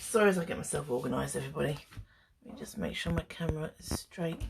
sorry as I get myself organised, everybody. Let me just make sure my camera is straight.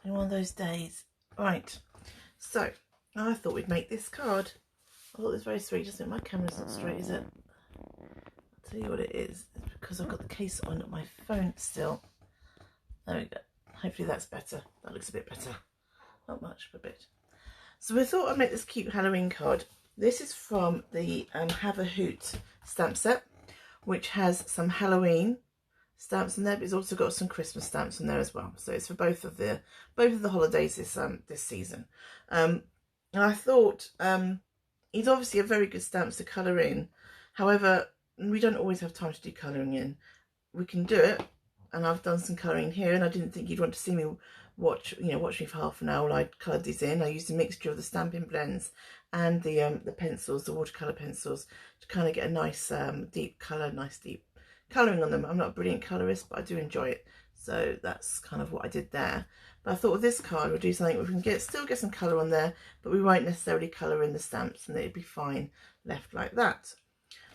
In one of those days. Right, so I thought we'd make this card. I thought it was very sweet. Just think my camera's not straight, is it? I'll tell you what it is. It's because I've got the case on my phone still. There we go. Hopefully that's better. That looks a bit better. Not much, but a bit. So we thought I'd make this cute Halloween card. This is from the Have a Hoot stamp set, which has some Halloween stamps in there, but it's also got some Christmas stamps in there as well. So it's for both of the holidays this season. And I thought it's obviously a very good stamps to colour in. However, we don't always have time to do colouring in. We can do it, and I've done some colouring here, and I didn't think you'd want to see me watch me for half an hour while I coloured these in. I used a mixture of the stamping blends and the pencils, the watercolour pencils, to kind of get a nice deep colour, nice deep colouring on them. I'm not a brilliant colourist, but I do enjoy it. So that's kind of what I did there. But I thought with this card we'll do something where we can still get some colour on there, but we won't necessarily colour in the stamps, and it'd be fine left like that.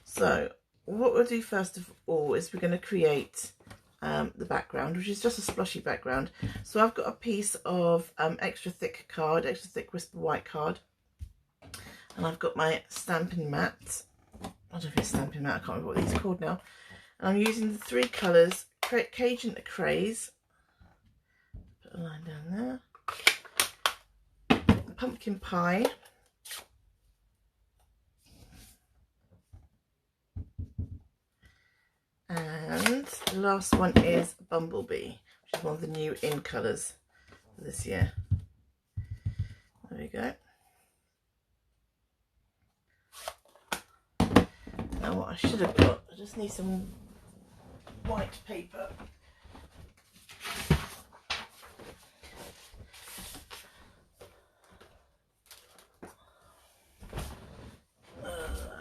So what we'll do first of all is we're going to create the background, which is just a sploshy background. So I've got a piece of extra thick whisper white card, and I've got my stamping mat. I don't know if it's stamping mat, I can't remember what these are called now. And I'm using the three colours, Cajun Craze, put a line down there, Pumpkin Pie, and the last one is Bumblebee, which is one of the new in colours for this year. There we go. Now what I should have got, I just need some white paper.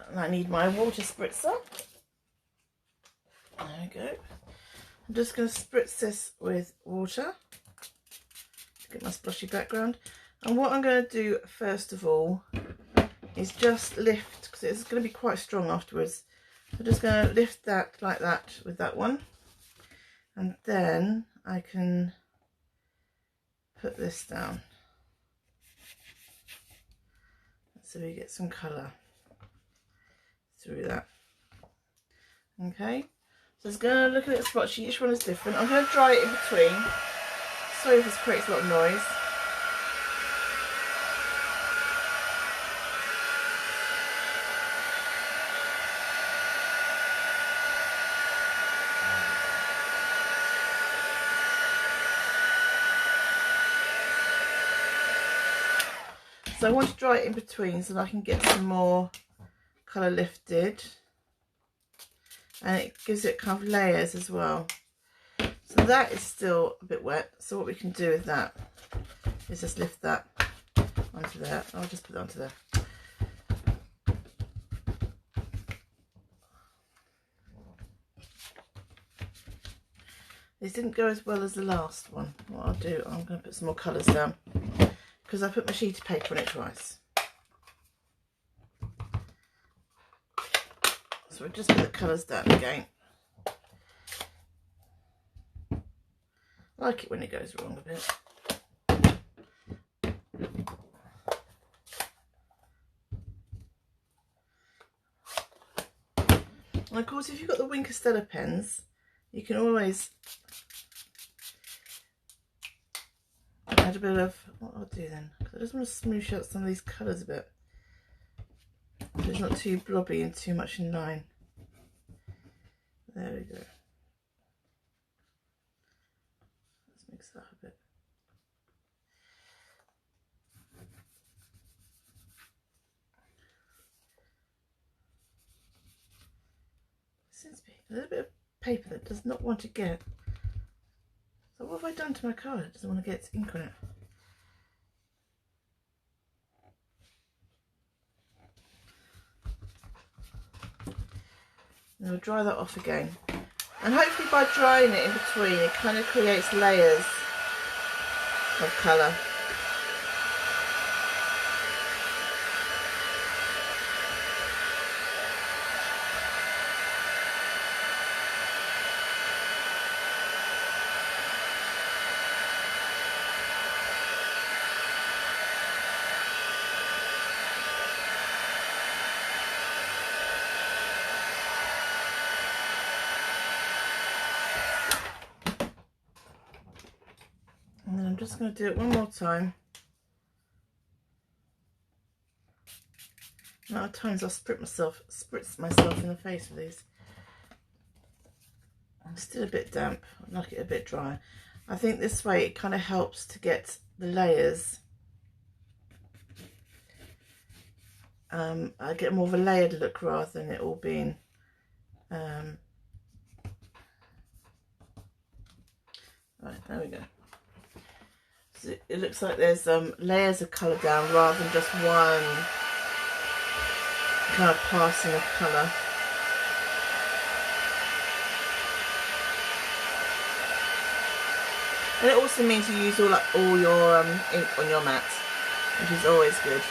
And I need my water spritzer. There we go. I'm just going to spritz this with water to get my splashy background. And what I'm going to do first of all is just lift, because it's going to be quite strong afterwards. I'm just going to lift that like that with that one, and then I can put this down so we get some colour through that. Okay, so it's going to look a little splotchy. Each one is different. I'm going to dry it in between. Sorry if this creates a lot of noise. So I want to dry it in between so that I can get some more colour lifted, and it gives it kind of layers as well. So that is still a bit wet, so what we can do with that is just lift that onto there. I'll just put it onto there. This didn't go as well as the last one. What I'll do, I'm going to put some more colours down, because I put my sheet of paper on it twice. So we'll just put the colours down again. I like it when it goes wrong a bit. And of course, if you've got the Wink of Stella pens, you can always add a bit of, what I'll do then, because I just want to smoosh out some of these colours a bit, so it's not too blobby and too much in line. There we go. Let's mix that up a bit. Seems to be a little bit of paper that does not want to get. So what have I done to my card? It doesn't want to get ink on it. And we'll dry that off again. And hopefully by drying it in between, it kind of creates layers of colour. just going to do it one more time. The amount of times I'll spritz myself in the face with these. I'm still a bit damp. I'd like it a bit dry. I think this way it kind of helps to get the layers. I get more of a layered look rather than it all being right, there we go. So it looks like there's layers of colour down rather than just one kind of passing of colour. And it also means you use all your ink on your mat, which is always good.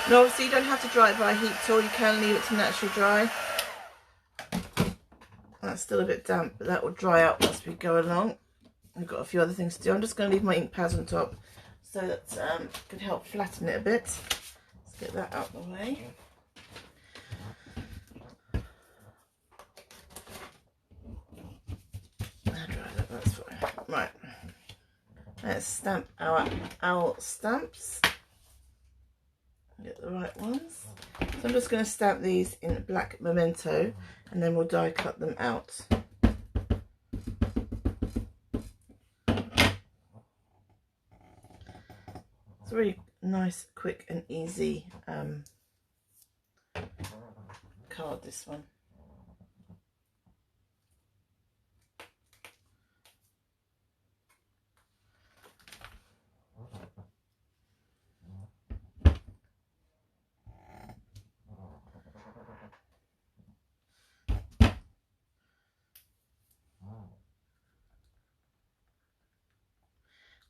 And obviously you don't have to dry it by a heat tool, you can leave it to naturally dry. That's still a bit damp, but that will dry out as we go along. I've got a few other things to do. I'm just going to leave my ink pads on top so that could help flatten it a bit. Let's get that out of the way. I'll dry that, that's fine. Right, let's stamp our owl stamps. Get the right ones. So I'm just going to stamp these in black memento and then we'll die cut them out. It's a really nice, quick and easy card, this one.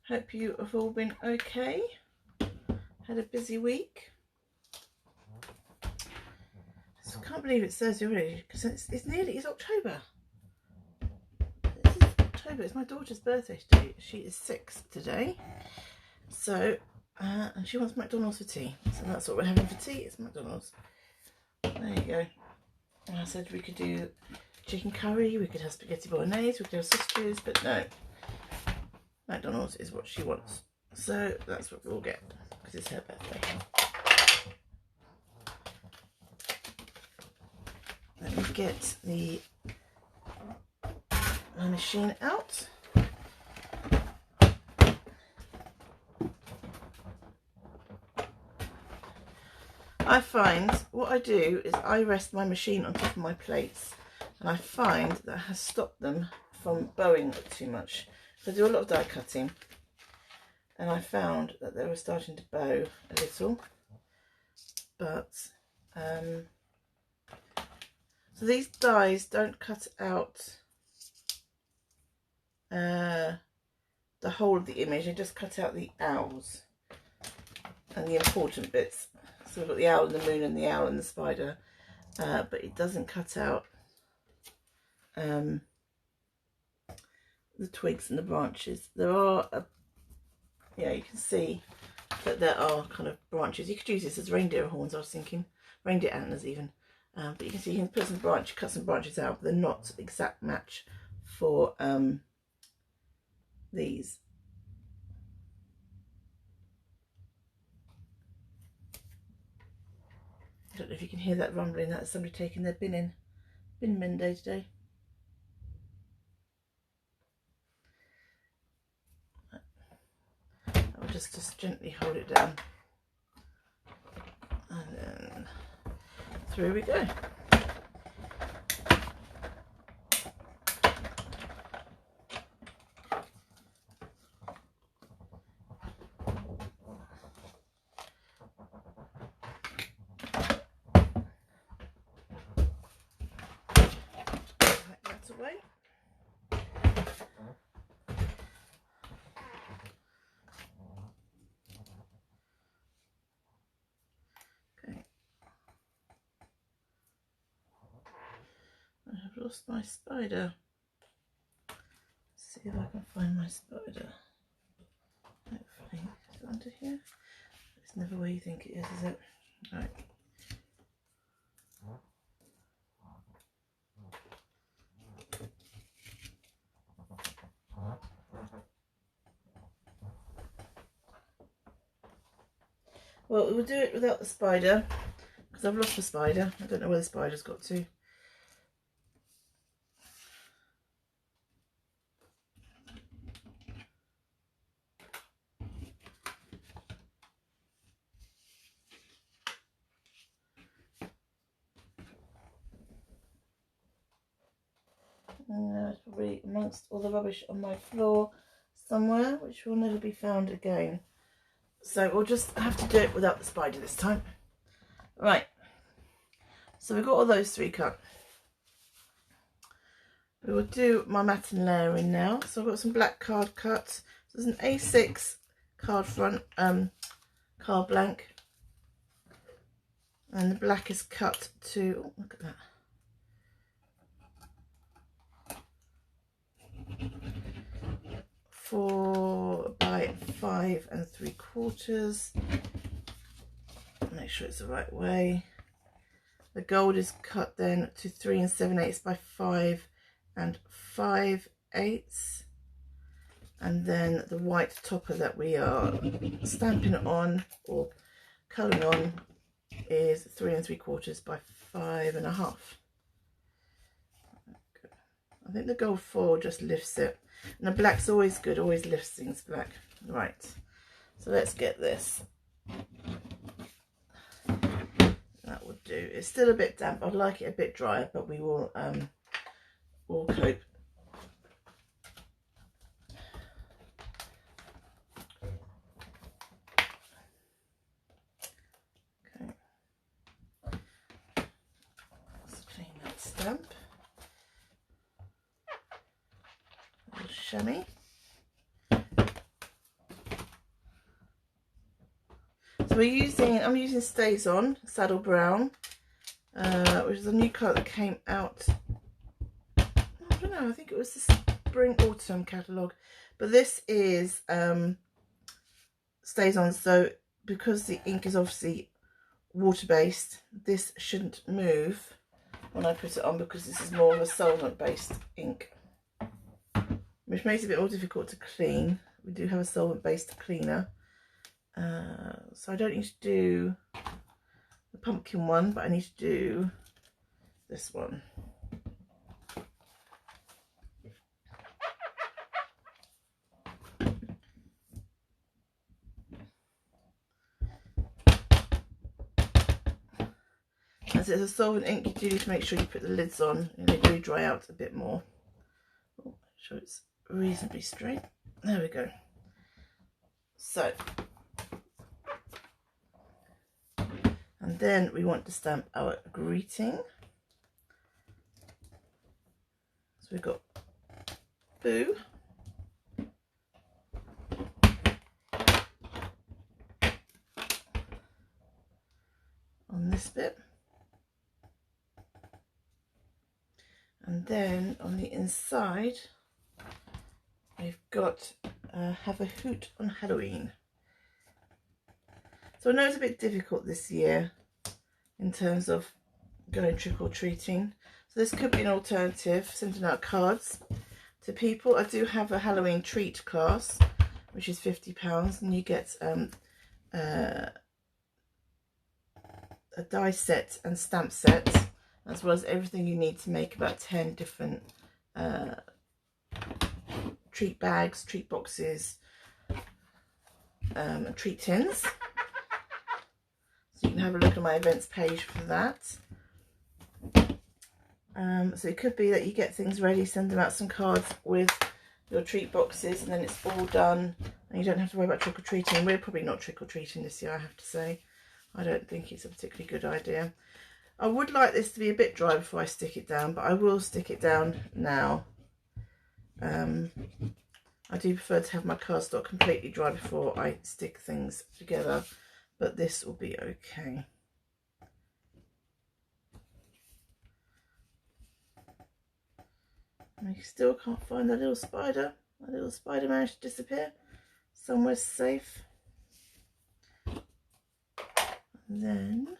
Hope you have all been okay. Had a busy week. I can't believe it's Thursday already because it's October. This is October. It's my daughter's birthday today. She is 6 today. So, and she wants McDonald's for tea. So that's what we're having for tea. It's McDonald's. There you go. And I said we could do chicken curry. We could have spaghetti bolognese. We could have sausages, but no. McDonald's is what she wants, so that's what we'll get because it's her birthday. Let me get my machine out. I find what I do is I rest my machine on top of my plates, and I find that has stopped them from bowing too much. So I do a lot of die cutting and I found that they were starting to bow a little, but so these dies don't cut out the whole of the image, they just cut out the owls and the important bits. So we've got the owl and the moon and the owl and the spider, but it doesn't cut out the twigs and the branches. There are yeah, you can see that there are kind of branches. You could use this as reindeer horns, I was thinking, reindeer antlers even, but you can see you can put some cut some branches out, but they're not exact match for these. I don't know if you can hear that rumbling. That's somebody taking their bin in. Bin day today. I'll just gently hold it down. And then through we go. That's away. I've lost my spider. Let's see if I can find my spider. Hopefully, is it under here? It's never where you think it is it? Right. Well, we'll do it without the spider because I've lost the spider. I don't know where the spider's got to. It's probably amongst all the rubbish on my floor somewhere, which will never be found again. So we'll just have to do it without the spider this time. Right, so we've got all those 3 cut. We will do my matten layering now. So I've got some black card cut. So there's an A6 card front, card blank. And the black is cut to, oh, look at that. 4 by 5 3/4. Make sure it's the right way. The gold is cut then to 3 7/8 by 5 5/8. And then the white topper that we are stamping on or colouring on is 3 3/4 by 5 1/2. I think the gold foil just lifts it. And the black's always good, always lifts things black. Right, so let's get this. That would do. It's still a bit damp. I'd like it a bit drier, but we will we'll cope. Okay. Let's clean that stamp. Chamois. So I'm using Stays On Saddle Brown, which is a new colour that came out, I don't know, I think it was the Spring Autumn catalogue, but this is Stays On, so because the ink is obviously water based, this shouldn't move when I put it on because this is more of a solvent based ink, which makes it a bit more difficult to clean. We do have a solvent-based cleaner. So I don't need to do the pumpkin one, but I need to do this one. As it's a solvent ink, you do need to make sure you put the lids on and they do dry out a bit more. Oh, make sure it's reasonably straight. There we go. So, and then we want to stamp our greeting. So we've got Boo, on this bit, and then on the inside we've got have a hoot on Halloween. So I know it's a bit difficult this year in terms of going trick-or-treating, so this could be an alternative, sending out cards to people. I do have a Halloween treat class which is £50, and you get a die set and stamp set, as well as everything you need to make about 10 different treat bags, treat boxes, and treat tins. So you can have a look at my events page for that. So it could be that you get things ready, send them out some cards with your treat boxes, and then it's all done and you don't have to worry about trick-or-treating. We're probably not trick-or-treating this year, I have to say. I don't think it's a particularly good idea. I would like this to be a bit dry before I stick it down, but I will stick it down now. I do prefer to have my cardstock completely dry before I stick things together, but this will be okay. I still can't find that little spider. That little spider managed to disappear. Somewhere safe. And then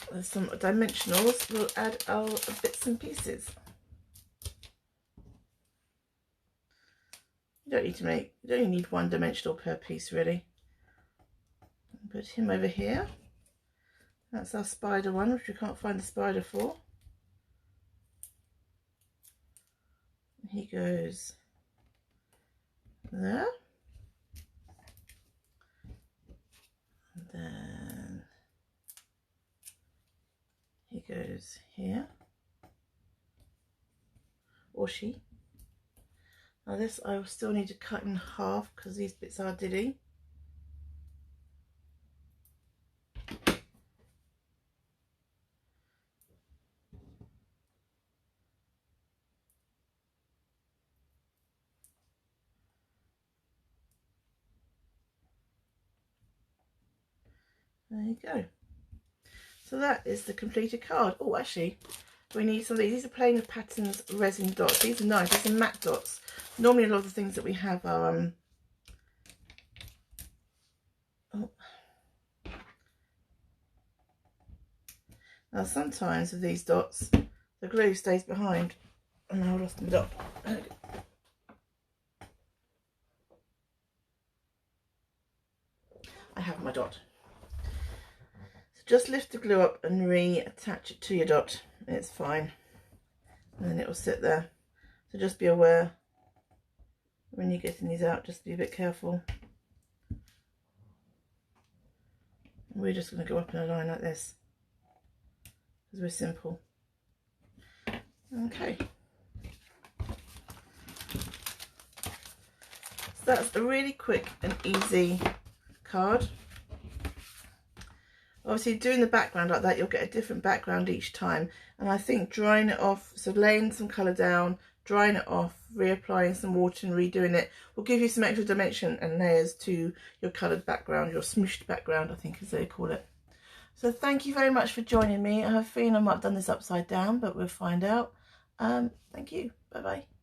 there's some dimensionals. We'll add our bits and pieces. You don't only need one dimensional per piece really. Put him over here. That's our spider one, which we can't find the spider for. He goes there. And then he goes here. Or she. Now this I will still need to cut in half because these bits are diddy. There you go. So that is the completed card. Oh, actually, we need some of these. These are Playing with Patterns resin dots. These are nice. These are matte dots. Normally, a lot of the things that we have are now sometimes with these dots, the glue stays behind. And now I lost my dot. I have my dot. Just lift the glue up and reattach it to your dot. It's fine. And then it will sit there. So just be aware when you're getting these out, just be a bit careful. We're just going to go up in a line like this because we're simple. Okay. So that's a really quick and easy card. Obviously doing the background like that, you'll get a different background each time, and I think drying it off, so laying some colour down, drying it off, reapplying some water and redoing it will give you some extra dimension and layers to your coloured background, your smooshed background I think as they call it. So thank you very much for joining me. I have a feeling I might have done this upside down, but we'll find out. Thank you. Bye bye.